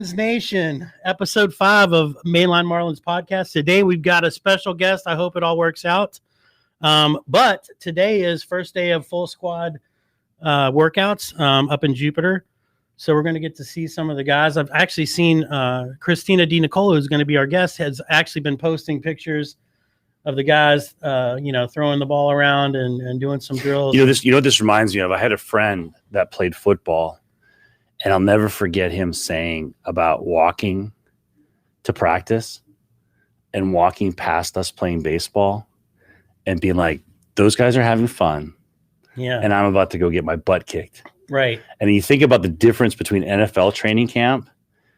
Nation, episode 5 of Mainline Marlins podcast. Today we've got a special guest. I hope it all works out. But today is first day of full squad workouts up in Jupiter. So we're going to get to see some of the guys. I've actually seen Christina DiNicola, who's going to be our guest, has actually been posting pictures of the guys, throwing the ball around and doing some drills. You know what this reminds me of? I had a friend that played football. And I'll never forget him saying about walking to practice and walking past us playing baseball and being like, those guys are having fun. Yeah. And I'm about to go get my butt kicked. Right. And you think about the difference between NFL training camp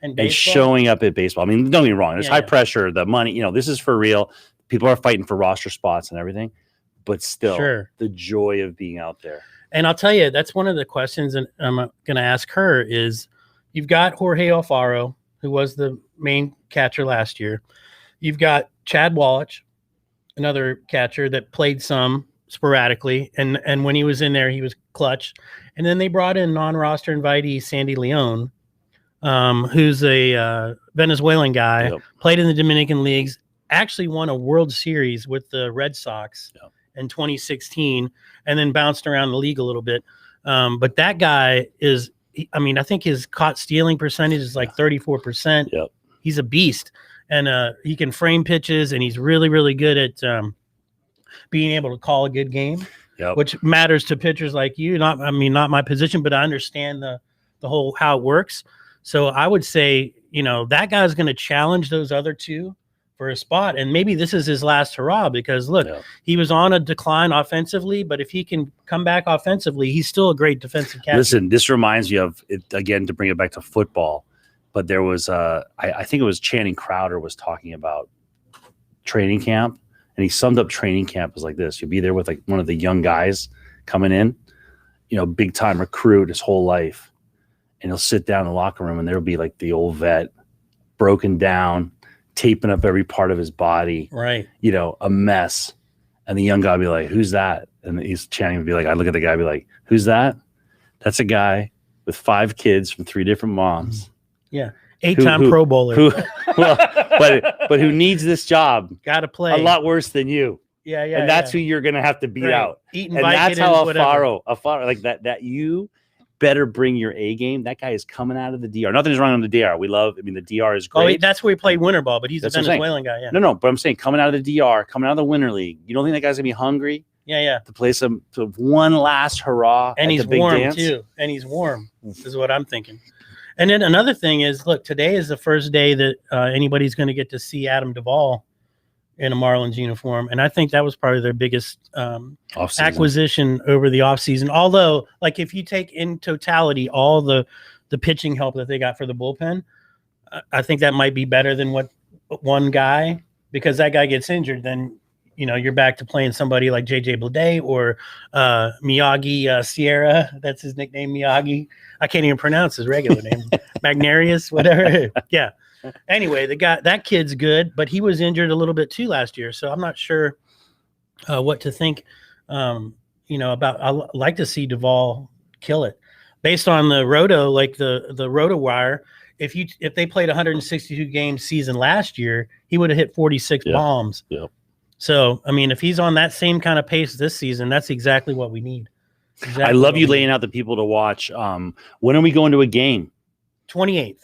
and showing up at baseball. I mean, don't get me wrong. There's high pressure, the money, this is for real. People are fighting for roster spots and everything. But still, the joy of being out there. And I'll tell you, that's one of the questions and I'm going to ask her is you've got Jorge Alfaro, who was the main catcher last year. You've got Chad Wallach, another catcher that played some sporadically. And when he was in there, he was clutch. And then they brought in non-roster invitee Sandy Leone, who's a Venezuelan guy, played in the Dominican leagues, actually won a World Series with the Red Sox. In 2016, and then bounced around the league a little bit. But that guy is, I think his caught stealing percentage is like 34%. Yep. He's a beast. And he can frame pitches, and he's really, really good at being able to call a good game, which matters to pitchers like you. Not my position, but I understand the whole how it works. So I would say, that guy's going to challenge those other two for a spot, and maybe this is his last hurrah because look, he was on a decline offensively, but if he can come back offensively, he's still a great defensive catcher. Listen, this reminds me of it again, to bring it back to football, but there was I think it was Channing Crowder was talking about training camp, and he summed up training camp as like this: you'll be there with like one of the young guys coming in, big time recruit his whole life, and he'll sit down in the locker room and there'll be like the old vet broken down, taping up every part of his body, right? A mess. And the young guy would be like, who's that? And he's Channing would be like, I look at the guy, be like, who's that? That's a guy with 5 kids from 3 different moms. Yeah. 8-time Pro Bowler. But who needs this job? Gotta play. A lot worse than you. Yeah. And that's who you're gonna have to beat out. Eating and that's how Alfaro like that you better bring your A game. That guy is coming out of the DR. Nothing's wrong on the DR. The DR is great. Oh, that's where he played winter ball, but he's a Venezuelan guy. Yeah. No, but I'm saying coming out of the DR, coming out of the winter league. You don't think that guy's gonna be hungry? Yeah. To play to one last hurrah. And he's the big warm dance? too. And he's warm is what I'm thinking. And then another thing is, look, today is the first day that anybody's going to get to see Adam Duvall in a Marlins uniform. And I think that was probably their biggest acquisition over the offseason. Although, like, if you take in totality all the pitching help that they got for the bullpen, I think that might be better than what one guy, because that guy gets injured, then, you're back to playing somebody like J.J. Bleday or Miyagi Sierra. That's his nickname, Miyagi. I can't even pronounce his regular name. Magnarius, whatever. Yeah. Anyway, that kid's good, but he was injured a little bit too last year, so I'm not sure what to think. About. I like to see Duvall kill it, based on the roto, like the roto wire. If they played 162 game season last year, he would have hit 46 bombs. Yeah. So if he's on that same kind of pace this season, that's exactly what we need. Exactly. I love you laying out the people to watch. When are we going to a game? 28th.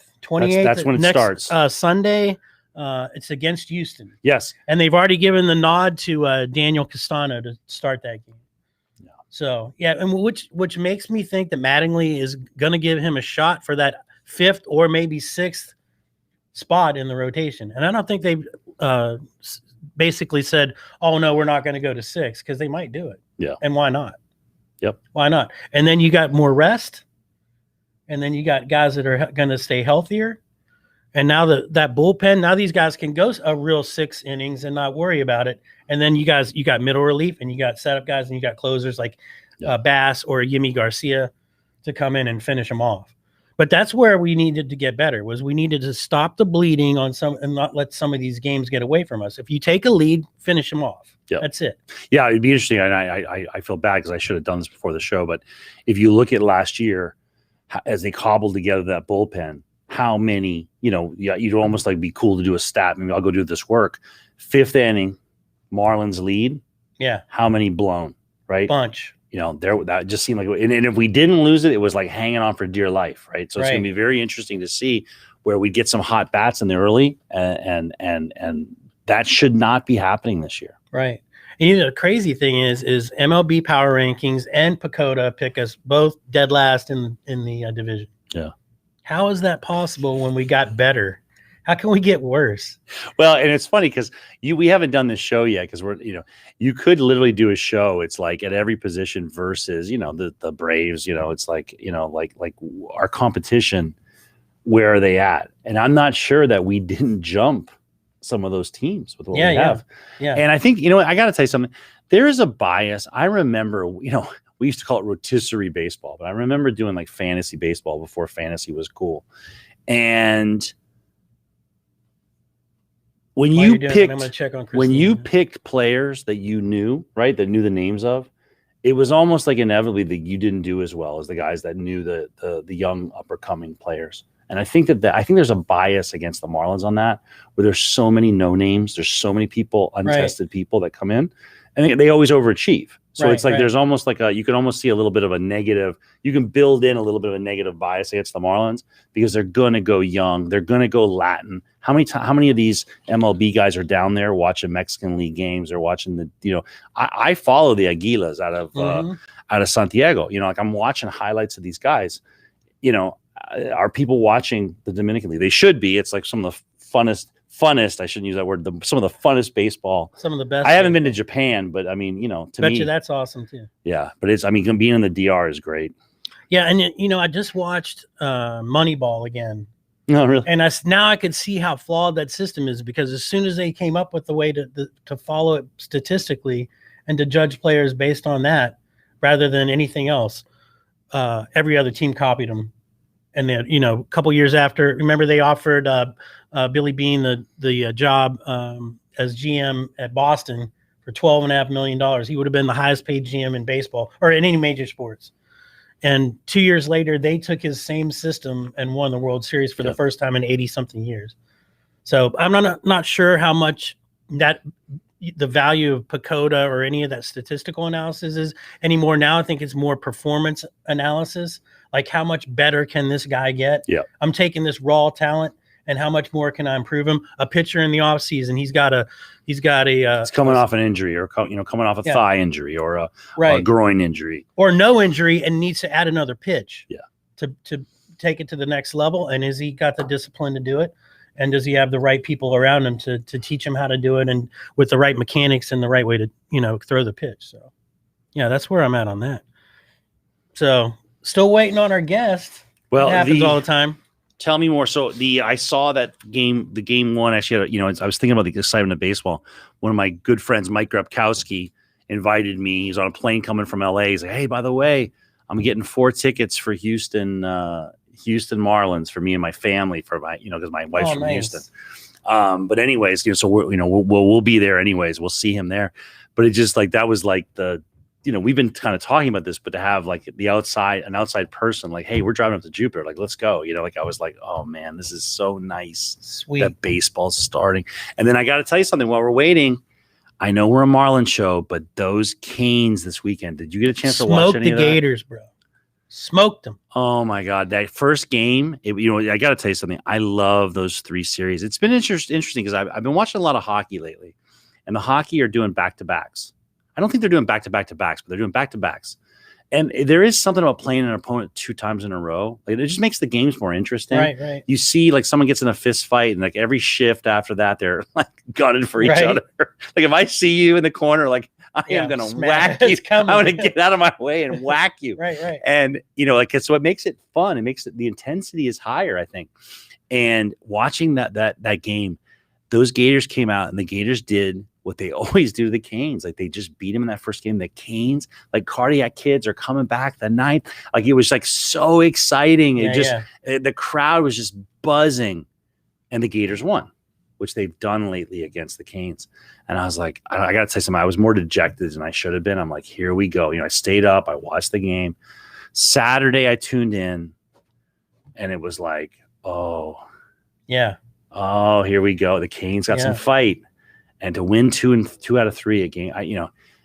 That's when it starts. Sunday. It's against Houston. Yes. And they've already given the nod to Daniel Castano to start that game. Yeah. So, and which makes me think that Mattingly is going to give him a shot for that 5th or maybe 6th spot in the rotation. And I don't think they've basically said, oh, no, we're not going to go to 6, because they might do it. Yeah. And why not? Yep. Why not? And then you got more rest. And then you got guys that are going to stay healthier. And now that bullpen, now these guys can go a real 6 innings and not worry about it. And then you got middle relief, and you got setup guys, and you got closers like Bass or Yimi Garcia to come in and finish them off. But that's where we needed to get better, was we needed to stop the bleeding on some and not let some of these games get away from us. If you take a lead, finish them off. Yeah. That's it. Yeah, it'd be interesting. And I feel bad because I should have done this before the show. But if you look at last year, as they cobbled together that bullpen, how many, you'd almost like be cool to do a stat. Maybe I'll go do this work. 5th inning, Marlins lead. Yeah. How many blown, right? Bunch. That just seemed like, and if we didn't lose it, it was like hanging on for dear life, right? So it's going to be very interesting to see where we get some hot bats in the early, and that should not be happening this year. Right. And the crazy thing is MLB Power Rankings and PECOTA pick us both dead last in the division. Yeah. How is that possible when we got better? How can we get worse? Well, and it's funny because we haven't done this show yet because you could literally do a show. It's like at every position versus, the Braves, it's like, like our competition, where are they at? And I'm not sure that we didn't jump some of those teams with what we have. Yeah. And I think, I got to tell you something. There is a bias. I remember, we used to call it rotisserie baseball, but I remember doing like fantasy baseball before fantasy was cool. And when you picked players that you knew, right, that knew the names of, it was almost like inevitably that you didn't do as well as the guys that knew the young up and coming players. And I think I think there's a bias against the Marlins on that, where there's so many no names, there's so many people, untested people that come in, and they always overachieve. So it's like there's almost like you can almost see a little bit of a negative. You can build in a little bit of a negative bias against the Marlins because they're going to go young, they're going to go Latin. How many of these MLB guys are down there watching Mexican League games or watching the I follow the Aguilas out of Santiago. Like I'm watching highlights of these guys. Are people watching the Dominican League? They should be. It's like some of the funnest, I shouldn't use that word, some of the funnest baseball. Some of the best. I haven't been to Japan, but I mean, to Bet me, you that's awesome too. Yeah, but being in the DR is great. Yeah, and I just watched Moneyball again. No, really? And now I could see how flawed that system is, because as soon as they came up with the way to follow it statistically and to judge players based on that rather than anything else, every other team copied them. And then, a couple years after, remember they offered Billy Beane the job as GM at Boston for $12.5 million. He would have been the highest paid GM in baseball or in any major sports. And 2 years later, they took his same system and won the World Series for the first time in 80-something years. So I'm not sure how much the value of PECOTA or any of that statistical analysis is anymore. Now I think it's more performance analysis. Like, how much better can this guy get? Yeah. I'm taking this raw talent and how much more can I improve him? A pitcher in the offseason, he's coming off an injury or coming off a thigh injury or a groin injury or no injury and needs to add another pitch. Yeah. To take it to the next level. And has he got the discipline to do it? And does he have the right people around him to teach him how to do it and with the right mechanics and the right way to, throw the pitch? So, yeah, that's where I'm at on that. So, still waiting on our guest. Well, it happens all the time. Tell me more. So I saw that game, the game one, actually, I was thinking about the excitement of baseball. One of my good friends, Mike Grabkowski, invited me. He's on a plane coming from LA. He's like, hey, by the way, I'm getting 4 tickets for Houston Marlins for me and my family because my wife's from Houston. But anyways, so we'll be there anyways. We'll see him there. But it just that was the, we've been kind of talking about this, but to have an outside person, hey, we're driving up to Jupiter, let's go. I was like, oh man, this is so nice. Sweet. That baseball's starting. And then I got to tell you something while we're waiting. I know we're a Marlins show, but those Canes this weekend, did you get a chance to watch any of that? Smoked the Gators, bro. Smoked them. Oh my God. That first game, I got to tell you something. I love those 3 series. It's been interesting because I've been watching a lot of hockey lately, and the hockey are doing back-to-backs. I don't think they're doing back-to-back-to-backs, but they're doing back-to-backs. And there is something about playing an opponent 2 times in a row. It just makes the games more interesting. Right. You see, someone gets in a fist fight, and every shift after that, they're gunning for each other. If I see you in the corner, I am going to whack you. I'm going to get out of my way and whack you. Right. And, so it makes it fun. It makes the intensity is higher, I think. And watching that game, those Gators came out, and the Gators did what they always do to the Canes. They just beat them in that first game. The Canes, cardiac kids, are coming back the ninth. It was so exciting. The crowd was just buzzing, and the Gators won, which they've done lately against the Canes. And I was like, I got to say something. I was more dejected than I should have been. I'm like, here we go. I stayed up. I watched the game. Saturday, I tuned in, and it was Oh, Yeah. oh, here we go. The Canes got some fight, and to win 2 out of 3 a game.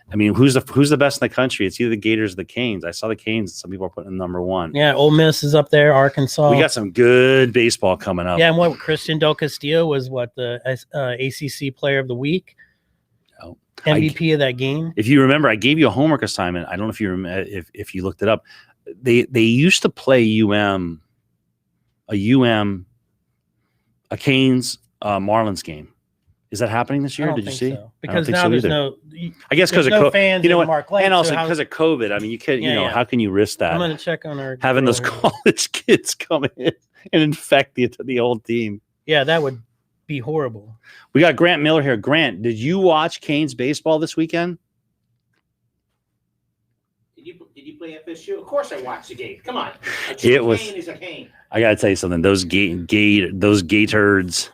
Who's the best in the country? It's either the Gators or the Canes. I saw the Canes. Some people are putting them number 1. Yeah, Ole Miss is up there. Arkansas. We got some good baseball coming up. Yeah, and what Christian Del Castillo was the ACC Player of the Week, MVP of that game. If you remember, I gave you a homework assignment. I don't know if you remember if you looked it up. They used to play a Canes Marlins game. Is that happening this year? Did you see? So. Because now there's no. I guess because of fans. You know what? And also because of COVID. I mean, you can't. How can you risk that? I'm going to check on our having those college kids come in and infect the whole team. Yeah, that would be horrible. We got Grant Miller here. Grant, did you watch Canes baseball this weekend? Did you play FSU? Of course I watched the game. Come on. It was. Cane is a cane. I got to tell you something. Those Gators,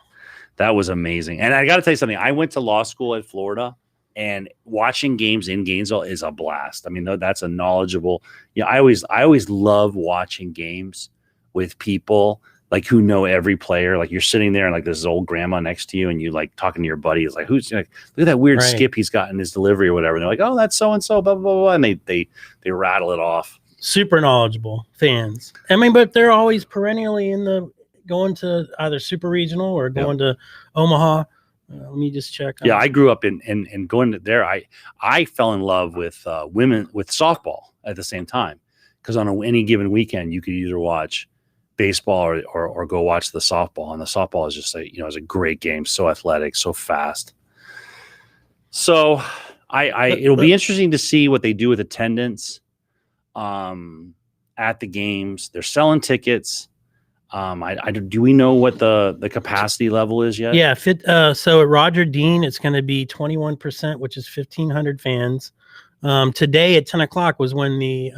that was amazing. And I got to tell you something. I went to law school at Florida, and watching games in Gainesville is a blast. I mean, that's a knowledgeable. I always love watching games with people like who know every player. Like you're sitting there and like this old grandma next to you, and you like talking to your buddy. It's like, who's like, look at that weird skip he's got in his delivery or whatever. And they're like, oh, that's so and so, blah blah blah, and they rattle it off. Super knowledgeable fans. I mean, but they're always perennially going to either super regional or going to Omaha. Let me just check. Yeah, I grew up in going to there. I fell in love with women with softball at the same time, because on any given weekend you could either watch baseball or go watch the softball, and the softball is just is a great game, so athletic, so fast. So it'll be interesting to see what they do with attendance at the games. They're selling tickets. Do we know what the capacity level is yet? Yeah, so at Roger Dean, it's going to be 21%, which is 1,500 fans. Today at 10 o'clock was when the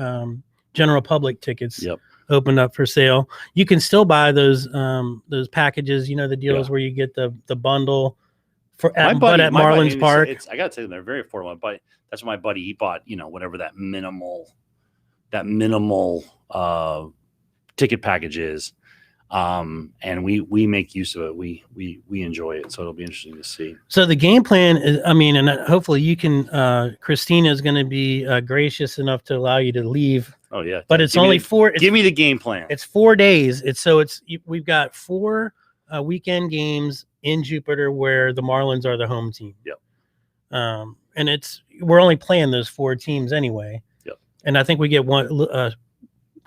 general public tickets opened up for sale. You can still buy those packages. The deals where you get the bundle at Marlins Park. I got to tell you, they're very affordable. But that's what my buddy, he bought. Whatever that minimal ticket package is. And we make use of it. We enjoy it. So it'll be interesting to see. So the game plan is, and hopefully you can, Christina is going to be gracious enough to allow you to leave. Oh yeah. But it's only 4. Give me the game plan. It's 4 days. We've got 4 weekend games in Jupiter where the Marlins are the home team. Yep. And we're only playing those 4 teams anyway. Yep. And I think we get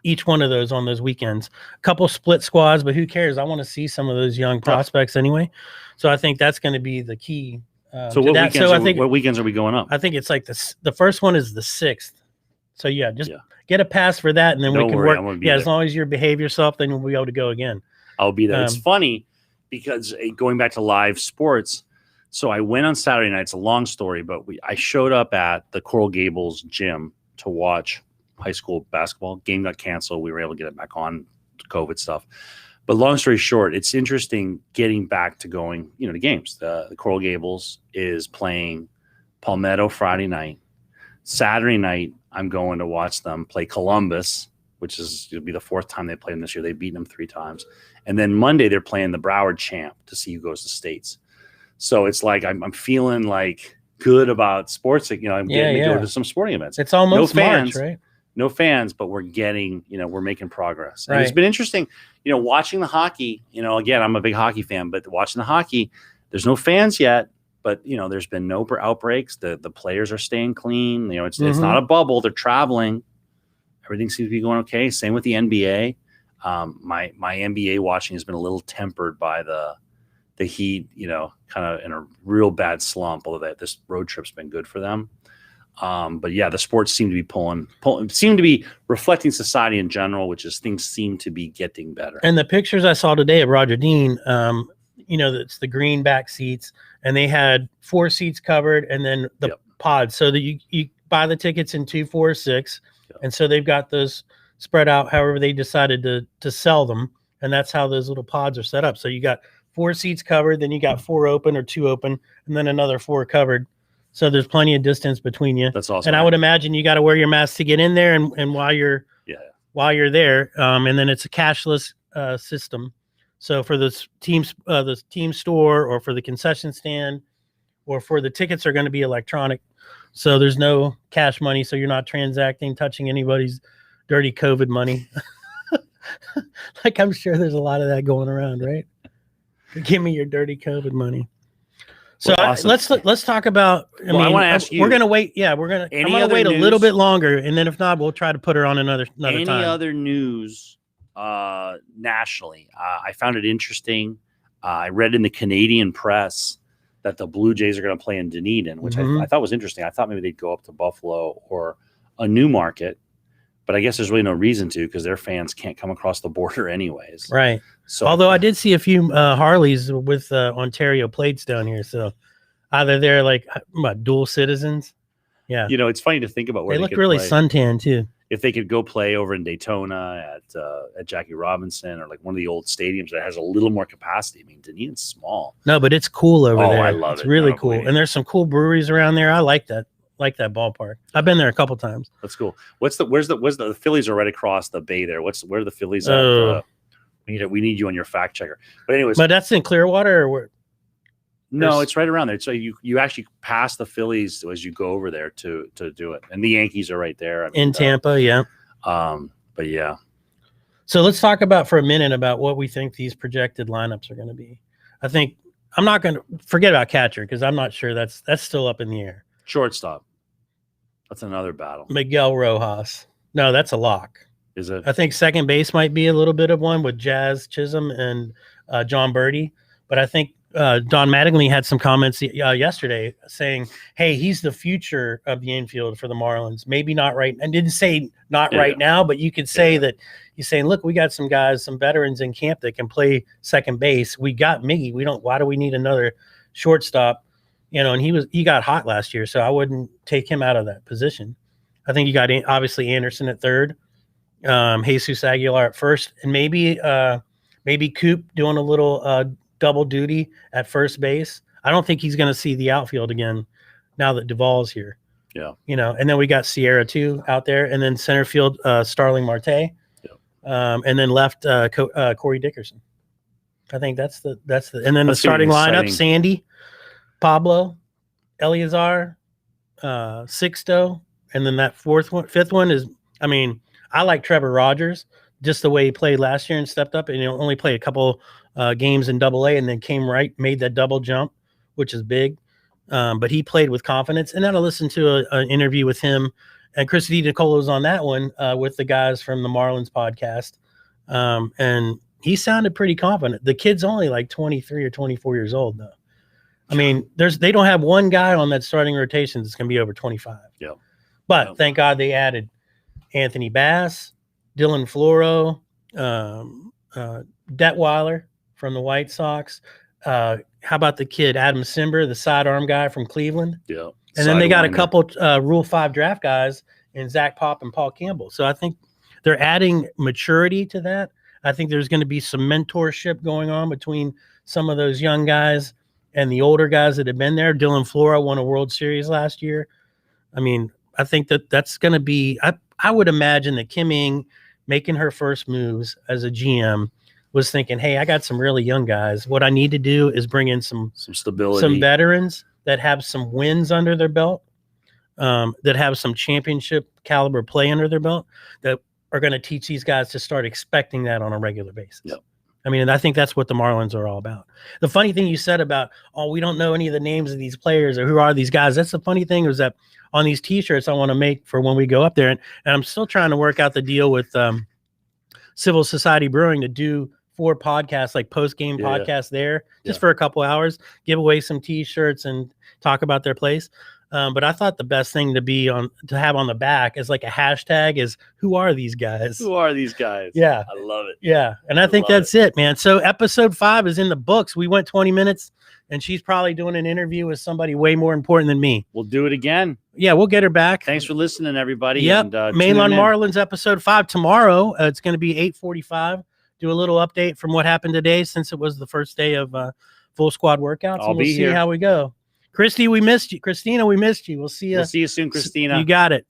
each one of those on those weekends. A couple split squads, but who cares? I want to see some of those young prospects anyway. So I think that's going to be the key. What weekends are we going up? I think it's like the first one is the 6th. So get a pass for that, and then we can work. As long as you behave yourself, then we'll be able to go again. I'll be there. It's funny because going back to live sports. So I went on Saturday night. It's a long story, but I showed up at the Coral Gables gym to watch high school basketball. Game got canceled. We were able to get it back on, COVID stuff. But long story short, it's interesting getting back to going, to games. The Coral Gables is playing Palmetto Friday night. Saturday night, I'm going to watch them play Columbus, which it'll be the 4th time they played them this year. They've beaten them 3 times. And then Monday, they're playing the Broward champ to see who goes to states. So it's like I'm feeling like good about sports. I'm getting to go to some sporting events. It's almost March, right? No fans, but we're getting, we're making progress. And right. It's been interesting, watching the hockey, again, I'm a big hockey fan, but watching the hockey, there's no fans yet, but, there's been no outbreaks. The players are staying clean. It's not a bubble. They're traveling. Everything seems to be going okay. Same with the NBA. My NBA watching has been a little tempered by the heat, kind of in a real bad slump, although this road trip's been good for them. But yeah, the sports seem to be seem to be reflecting society in general, which is things seem to be getting better. And the pictures I saw today of Roger Dean, it's the green back seats, and they had 4 seats covered, and then the pods, so that you buy the tickets in 2, 4, 6, and so they've got those spread out however they decided to sell them, and that's how those little pods are set up. So you got 4 seats covered, then you got 4 open or 2 open, and then another 4 covered. So there's plenty of distance between you. That's awesome. And I would imagine you got to wear your mask to get in there, and while you're there, and then it's a cashless system. So for the team store, or for the concession stand, or for the tickets are going to be electronic. So there's no cash money. So you're not touching anybody's dirty COVID money. Like, I'm sure there's a lot of that going around, right? Give me your dirty COVID money. So Well, awesome. let's talk about. I want to ask you. We're gonna wait. Yeah, I'm gonna wait a little bit longer, and then if not, we'll try to put her on another time. Any other news nationally? I found it interesting. I read in the Canadian press that the Blue Jays are going to play in Dunedin, which I thought was interesting. I thought maybe they'd go up to Buffalo or a new market, but I guess there's really no reason to, because their fans can't come across the border anyways. Right. So, although I did see a few Harleys with Ontario plates down here, so either they're like dual citizens. Yeah. It's funny to think about where they look really suntan too. If they could go play over in Daytona at Jackie Robinson, or like one of the old stadiums that has a little more capacity. I mean, Dunedin's small. No, but it's cool over there. I love it. It's really cool. And there's some cool breweries around there. I like that ballpark. I've been there a couple times. That's cool. Where's the Phillies are right across the bay there. Where are the Phillies at? We need you on your fact checker. But anyways. But that's in Clearwater, or where? No, it's right around there. So you actually pass the Phillies as you go over there to do it, and the Yankees are right there. In Tampa, yeah. But yeah. So let's talk about for a minute about what we think these projected lineups are going to be. I think I'm not going to forget about catcher, because I'm not sure that's still up in the air. Shortstop. That's another battle. Miguel Rojas. No, that's a lock. Is it? I think second base might be a little bit of one with Jazz Chisholm and John Birdie, but I think Don Mattingly had some comments yesterday saying, hey, he's the future of the infield for the Marlins. Maybe not right. And didn't say not right now, but you could say that he's saying, look, we got some guys, some veterans in camp that can play second base. We got Miggy. Why do we need another shortstop? And he got hot last year, so I wouldn't take him out of that position. I think you got obviously Anderson at third, Jesus Aguilar at first, and maybe Coop doing a little double duty at first base. I don't think he's going to see the outfield again now that Duvall's here. Yeah. And then we got Sierra too out there, and then center field Starling Marte, and then left Corey Dickerson. I think that's the and then the starting lineup: Sandy, Pablo, Eleazar, Sixto, and then that fifth one is. I mean, I like Trevor Rogers, just the way he played last year and stepped up, and only played a couple games in Double A, and then made that double jump, which is big. But he played with confidence. And then I listened to an interview with him, and Chris DiNicola was on that one with the guys from the Marlins podcast, and he sounded pretty confident. The kid's only like 23 or 24 years old, though. I mean, they don't have one guy on that starting rotation that's going to be over 25. Yeah. But thank God they added Anthony Bass, Dylan Floro, Detweiler from the White Sox. How about the kid Adam Simber, the sidearm guy from Cleveland? Yeah. And then they got a couple Rule 5 draft guys in Zach Pop and Paul Campbell. So I think they're adding maturity to that. I think there's going to be some mentorship going on between some of those young guys and the older guys that have been there. Dylan Floro won a World Series last year. I mean, I think that's going to be I would imagine that Kim Ng, making her first moves as a GM, was thinking, hey, I got some really young guys. What I need to do is bring in some stability, some veterans that have some wins under their belt, that have some championship caliber play under their belt, that are going to teach these guys to start expecting that on a regular basis. Yep. I mean, and I think that's what the Marlins are all about. The funny thing you said about, we don't know any of the names of these players or who are these guys. That's the funny thing, is that on these T-shirts I want to make for when we go up there, and I'm still trying to work out the deal with Civil Society Brewing to do 4 podcasts, like post-game podcasts there, just for a couple hours, give away some T-shirts and talk about their place. But I thought the best thing to have on the back as like a hashtag is, who are these guys? Who are these guys? Yeah. I love it. Yeah. And I think that's it, man. So episode 5 is in the books. We went 20 minutes, and she's probably doing an interview with somebody way more important than me. We'll do it again. Yeah, we'll get her back. Thanks for listening, everybody. Yep. And, Mainline Marlins episode 5 tomorrow. It's going to be 8:45. Do a little update from what happened today, since it was the first day of full squad workouts. I'll be here. See how we go. Christina, we missed you. We'll see you. We'll see you soon, Christina. You got it.